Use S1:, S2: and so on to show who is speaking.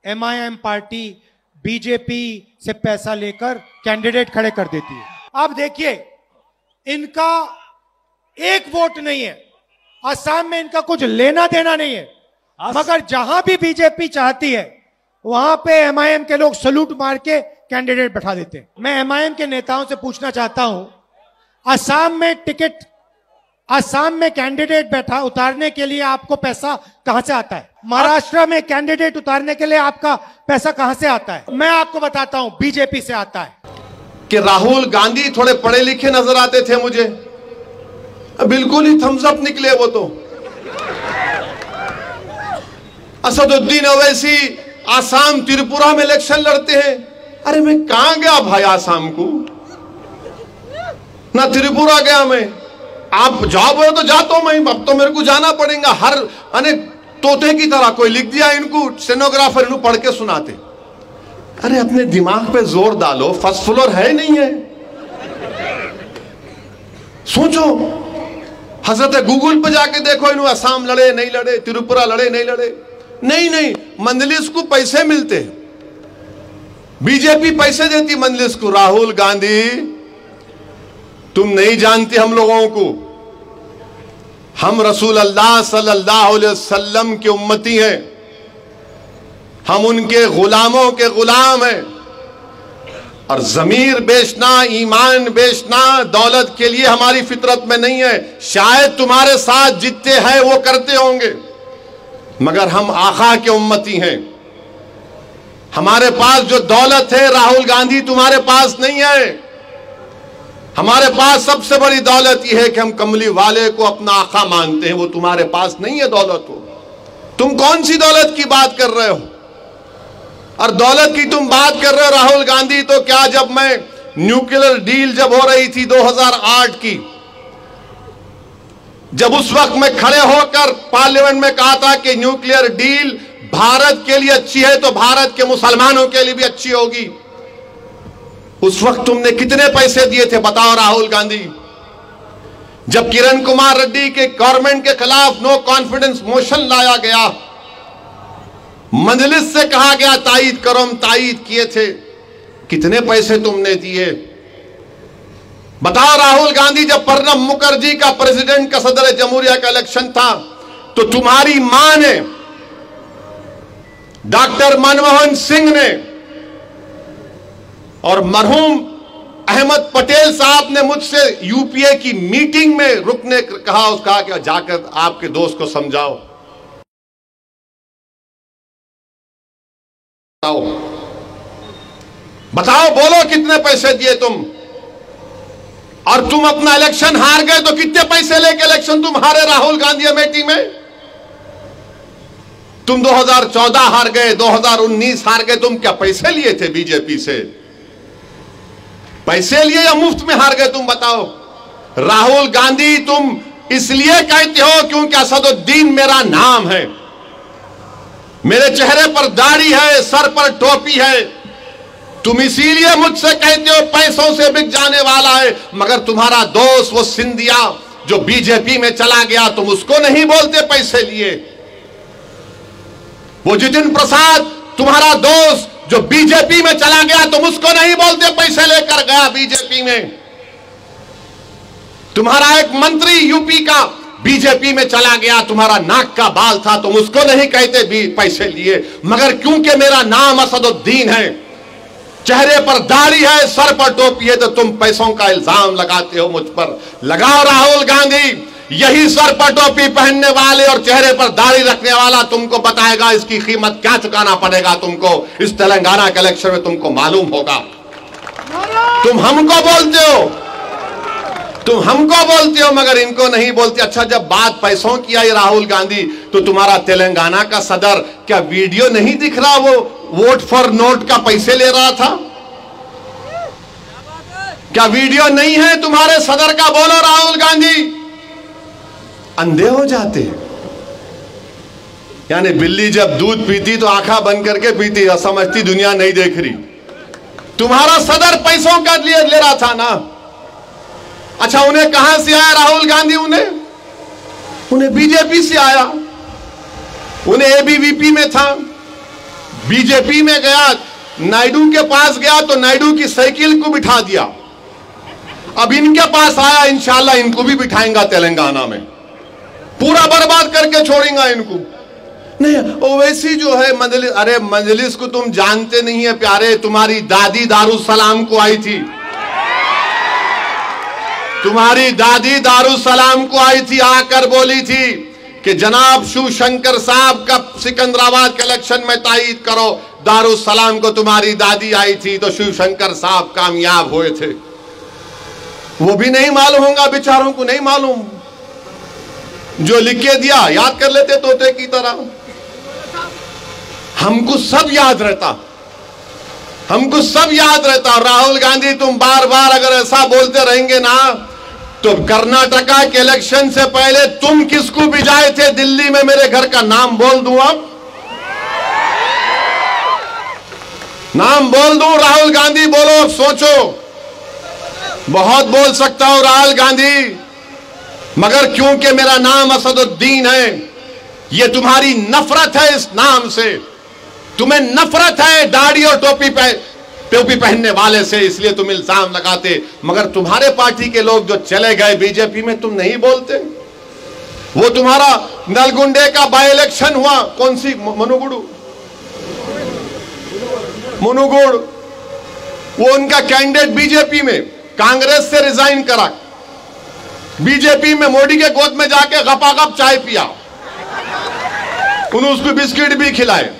S1: MIM party BJP से पैसा लेकर कैंडिडेट खड़े कर देती है। अब देखिए, इनका एक वोट नहीं है, असम में इनका कुछ लेना देना नहीं है, मगर जहां भी बीजेपी चाहती है वहां पे एमआईएम के लोग सलूट मार के कैंडिडेट बैठा देते हैं। मैं एमआईएम के नेताओं से पूछना चाहता हूं, असम में कैंडिडेट बैठा उतारने के लिए आपको पैसा कहां से आता है? महाराष्ट्र में कैंडिडेट उतारने के लिए आपका पैसा कहां से आता है? मैं आपको बताता हूं, बीजेपी से आता है।
S2: कि राहुल गांधी थोड़े पढ़े लिखे नजर आते थे मुझे, बिल्कुल ही थम्स अप निकले वो तो। असदुद्दीन ओवैसी आसाम त्रिपुरा में इलेक्शन लड़ते हैं। अरे मैं कहां गया भाई आसाम को, ना त्रिपुरा गया मैं। आप जाओ बोलो तो जाता हूं मैं, अब तो मेरे को जाना पड़ेगा। हर अनेक तोते की तरह कोई लिख दिया इनको, स्टेनोग्राफर इनको पढ़ के सुनाते। अरे अपने दिमाग पे जोर डालो, फर्स्ट फ्लोर है नहीं है? सोचो, हजरत गूगल पे जाके देखो इन्हों असम लड़े नहीं लड़े, त्रिपुरा लड़े नहीं लड़े। नहीं, मंजलिस को पैसे मिलते, बीजेपी पैसे देती मंजलिस को। राहुल गांधी तुम नहीं जानते हम लोगों को, हम रसूल अल्लाह सल्लल्लाहु अलैहि वसल्लम के उम्मती हैं, हम उनके गुलामों के गुलाम हैं। और जमीर बेचना, ईमान बेचना दौलत के लिए हमारी फितरत में नहीं है। शायद तुम्हारे साथ जितने हैं वो करते होंगे, मगर हम आका के उम्मती हैं। हमारे पास जो दौलत है राहुल गांधी तुम्हारे पास नहीं है। हमारे पास सबसे बड़ी दौलत यह है कि हम कमली वाले को अपना आका मानते हैं, वो तुम्हारे पास नहीं है दौलत हो। तुम कौन सी दौलत की बात कर रहे हो? और दौलत की तुम बात कर रहे हो राहुल गांधी, तो क्या जब मैं न्यूक्लियर डील जब हो रही थी 2008 की, जब उस वक्त मैं खड़े होकर पार्लियामेंट में कहा था कि न्यूक्लियर डील भारत के लिए अच्छी है तो भारत के मुसलमानों के लिए भी अच्छी होगी, उस वक्त तुमने कितने पैसे दिए थे बताओ राहुल गांधी? जब किरण कुमार रेड्डी के गवर्नमेंट के खिलाफ नो कॉन्फिडेंस मोशन लाया गया, मजलिस से कहा गया तायीद करो, हम तायीद किए थे, कितने पैसे तुमने दिए? बताओ राहुल गांधी, जब प्रणब मुखर्जी का प्रेसिडेंट का सदर जमहूरिया का इलेक्शन था तो तुम्हारी मां ने, डॉक्टर मनमोहन सिंह ने और मरहूम अहमद पटेल साहब ने मुझसे यूपीए की मीटिंग में रुकने कहा, उसका कि जाकर आपके दोस्त को समझाओ। बताओ, बोलो कितने पैसे दिए तुम? और तुम अपना इलेक्शन हार गए तो कितने पैसे लेके इलेक्शन तुम हारे राहुल गांधी अमेठी में? तुम 2014 हार गए, 2019 हार गए, तुम क्या पैसे लिए थे बीजेपी से? पैसे लिए या मुफ्त में हार गए तुम बताओ? राहुल गांधी तुम इसलिए कहते हो क्योंकि असदुद्दीन मेरा नाम है, मेरे चेहरे पर दाढ़ी है, सर पर टोपी है, तुम इसीलिए मुझसे कहते हो पैसों से बिक जाने वाला है। मगर तुम्हारा दोस्त वो सिंधिया जो बीजेपी में चला गया, तुम उसको नहीं बोलते पैसे लिए। वो जितिन प्रसाद तुम्हारा दोस्त जो बीजेपी में चला गया, तुम उसको नहीं बोलते पैसे लेकर गया बीजेपी में। तुम्हारा एक मंत्री यूपी का बीजेपी में चला गया, तुम्हारा नाक का बाल था, तुम उसको नहीं कहते भी पैसे लिए। मगर क्योंकि मेरा नाम असदुद्दीन है, चेहरे पर दाढ़ी है, सर पर टोपी है, तो तुम पैसों का इल्जाम लगाते हो मुझ पर। लगाओ राहुल गांधी, यही सर पर टोपी पहनने वाले और चेहरे पर दाढ़ी रखने वाला तुमको बताएगा इसकी कीमत क्या चुकाना पड़ेगा तुमको। इस तेलंगाना के इलेक्शन में तुमको मालूम होगा। तुम हमको बोलते हो, तुम हमको बोलते हो मगर इनको नहीं बोलते। अच्छा, जब बात पैसों की आई राहुल गांधी, तो तुम्हारा तेलंगाना का सदर क्या वीडियो नहीं दिख रहा? वो वोट फॉर नोट का पैसे ले रहा था, क्या वीडियो नहीं है तुम्हारे सदर का? बोलो राहुल गांधी। अंधे हो जाते, यानी बिल्ली जब दूध पीती तो आंखा बंद करके पीती, समझती दुनिया नहीं देख रही। तुम्हारा सदर पैसों का लिए ले रहा था ना। अच्छा, उन्हें कहां से आया राहुल गांधी? उन्हें बीजेपी से आया, उन्हें एबीवीपी में था, बीजेपी में गया, नायडू के पास गया तो नायडू की साइकिल को बिठा दिया। अब इनके पास आया, इंशाल्लाह इनको भी बिठाएंगा तेलंगाना में, पूरा बर्बाद करके छोड़ेंगे इनको। नहीं, ओवैसी जो है मजलिस, अरे मजलिस को तुम जानते नहीं है प्यारे, तुम्हारी दादी दारुसलाम को आई थी, तुम्हारी दादी दारुसलाम को आई थी, आकर बोली थी कि जनाब शिवशंकर साहब का सिकंदराबाद के इलेक्शन में तायीद करो। दारुसलाम को तुम्हारी दादी आई थी तो शिवशंकर साहब कामयाब हुए थे। वो भी नहीं मालूम होगा बेचारों को, नहीं मालूम, जो लिख के दिया याद कर लेते तोते की तरह। हमको सब याद रहता, हमको सब याद रहता। राहुल गांधी तुम बार बार अगर ऐसा बोलते रहेंगे ना, तो कर्नाटका के इलेक्शन से पहले तुम किसको भिजाए थे दिल्ली में, मेरे घर का नाम बोल दूं, अब नाम बोल दूं, राहुल गांधी बोलो, अब सोचो, बहुत बोल सकता हूं राहुल गांधी, मगर क्योंकि मेरा नाम असदुद्दीन है, ये तुम्हारी नफरत है इस नाम से, तुम्हें नफरत है दाढ़ी और टोपी पहनने वाले से, इसलिए तुम इल्जाम लगाते। मगर तुम्हारे पार्टी के लोग जो चले गए बीजेपी में, तुम नहीं बोलते। वो तुम्हारा नलगुंडे का बाई इलेक्शन हुआ, कौन सी मुनुगुड़, वो उनका कैंडिडेट बीजेपी में कांग्रेस से रिजाइन करा, बीजेपी में मोदी के गोद में जाके गपागप चाय पिया, उन्होंने उसको बिस्किट भी खिलाए।